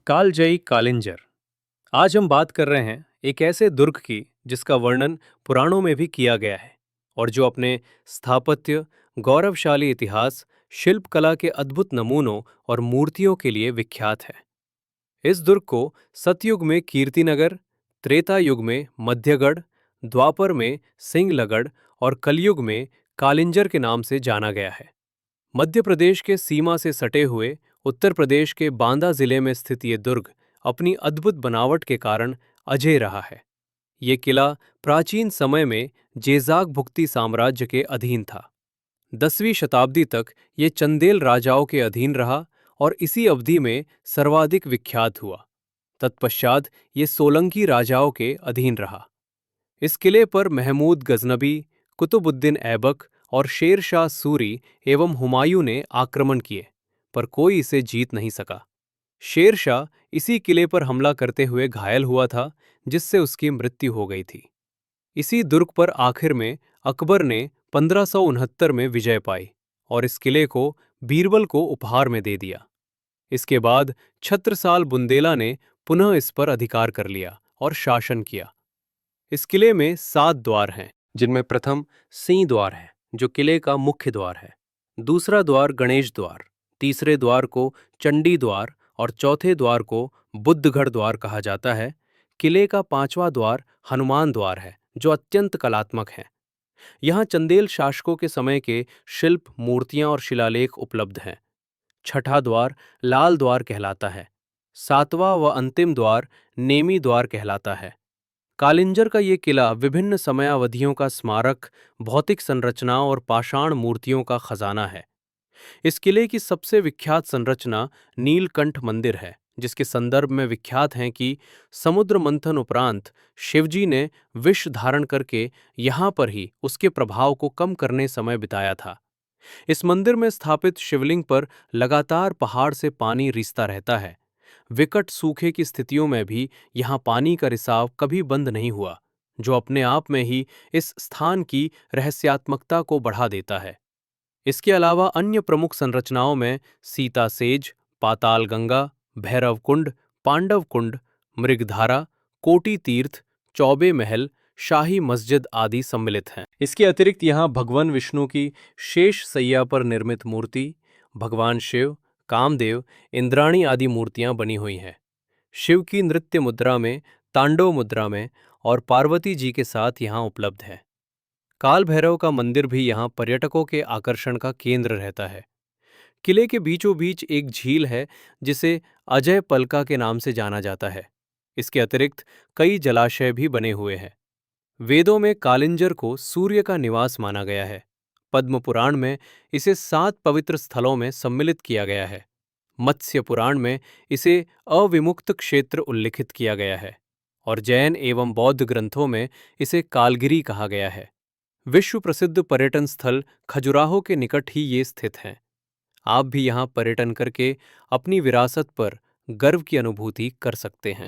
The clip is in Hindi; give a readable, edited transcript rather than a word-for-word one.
कालजयी कालिंजर। आज हम बात कर रहे हैं एक ऐसे दुर्ग की जिसका वर्णन पुराणों में भी किया गया है और जो अपने स्थापत्य, गौरवशाली इतिहास, शिल्पकला के अद्भुत नमूनों और मूर्तियों के लिए विख्यात है। इस दुर्ग को सतयुग में कीर्तिनगर, त्रेता युग में मध्यगढ़, द्वापर में सिंहलगढ़ और कलयुग में कालिंजर के नाम से जाना गया है। मध्य प्रदेश के सीमा से सटे हुए उत्तर प्रदेश के बांदा जिले में स्थित ये दुर्ग अपनी अद्भुत बनावट के कारण अजेय रहा है। ये किला प्राचीन समय में जेजाक भुक्ती साम्राज्य के अधीन था। 10वीं शताब्दी तक ये चंदेल राजाओं के अधीन रहा और इसी अवधि में सर्वाधिक विख्यात हुआ। तत्पश्चात ये सोलंकी राजाओं के अधीन रहा। इस किले पर महमूद गजनबी, कुतुबुद्दीन ऐबक और शेर शाह सूरी एवं हुमायूं ने आक्रमण किए, पर कोई इसे जीत नहीं सका। शेर शाह इसी किले पर हमला करते हुए घायल हुआ था, जिससे उसकी मृत्यु हो गई थी। इसी दुर्ग पर आखिर में अकबर ने 1569 में विजय पाई और इस किले को बीरबल को उपहार में दे दिया। इसके बाद छत्रसाल बुंदेला ने पुनः इस पर अधिकार कर लिया और शासन किया। इस किले में 7 द्वार हैं, जिनमें प्रथम सिंह द्वार है, जो किले का मुख्य द्वार है। दूसरा द्वार गणेश द्वार, तीसरे द्वार को चंडी द्वार और चौथे द्वार को बुद्धगढ़ द्वार कहा जाता है। किले का 5वां द्वार हनुमान द्वार है, जो अत्यंत कलात्मक है। यहाँ चंदेल शासकों के समय के शिल्प, मूर्तियां और शिलालेख उपलब्ध हैं। छठा द्वार लाल द्वार कहलाता है। 7वां व अंतिम द्वार नेमी द्वार कहलाता है। कालिंजर का ये किला विभिन्न समयावधियों का स्मारक, भौतिक संरचनाओं और पाषाण मूर्तियों का खजाना है। इस किले की सबसे विख्यात संरचना नीलकंठ मंदिर है, जिसके संदर्भ में विख्यात हैं कि समुद्र मंथन उपरांत शिवजी ने विष धारण करके यहाँ पर ही उसके प्रभाव को कम करने समय बिताया था। इस मंदिर में स्थापित शिवलिंग पर लगातार पहाड़ से पानी रिसता रहता है। विकट सूखे की स्थितियों में भी यहाँ पानी का रिसाव कभी बंद नहीं हुआ, जो अपने आप में ही इस स्थान की रहस्यात्मकता को बढ़ा देता है। इसके अलावा अन्य प्रमुख संरचनाओं में सीता सेज, पाताल गंगा, भैरव कुंड, पांडव कुंड, मृगधारा, कोटी तीर्थ, चौबे महल, शाही मस्जिद आदि सम्मिलित हैं। इसके अतिरिक्त यहाँ भगवान विष्णु की शेष सैया पर निर्मित मूर्ति, भगवान शिव, कामदेव, इंद्राणी आदि मूर्तियां बनी हुई हैं। शिव की नृत्य मुद्रा में, तांडव मुद्रा में और पार्वती जी के साथ यहाँ उपलब्ध है। काल भैरव का मंदिर भी यहाँ पर्यटकों के आकर्षण का केंद्र रहता है। किले के बीचों बीच एक झील है, जिसे अजय पलका के नाम से जाना जाता है। इसके अतिरिक्त कई जलाशय भी बने हुए हैं। वेदों में कालिंजर को सूर्य का निवास माना गया है। पद्म पुराण में इसे 7 पवित्र स्थलों में सम्मिलित किया गया है। मत्स्य पुराण में इसे अविमुक्त क्षेत्र उल्लिखित किया गया है और जैन एवं बौद्ध ग्रंथों में इसे कालगिरी कहा गया है। विश्व प्रसिद्ध पर्यटन स्थल खजुराहो के निकट ही ये स्थित हैं। आप भी यहाँ पर्यटन करके अपनी विरासत पर गर्व की अनुभूति कर सकते हैं।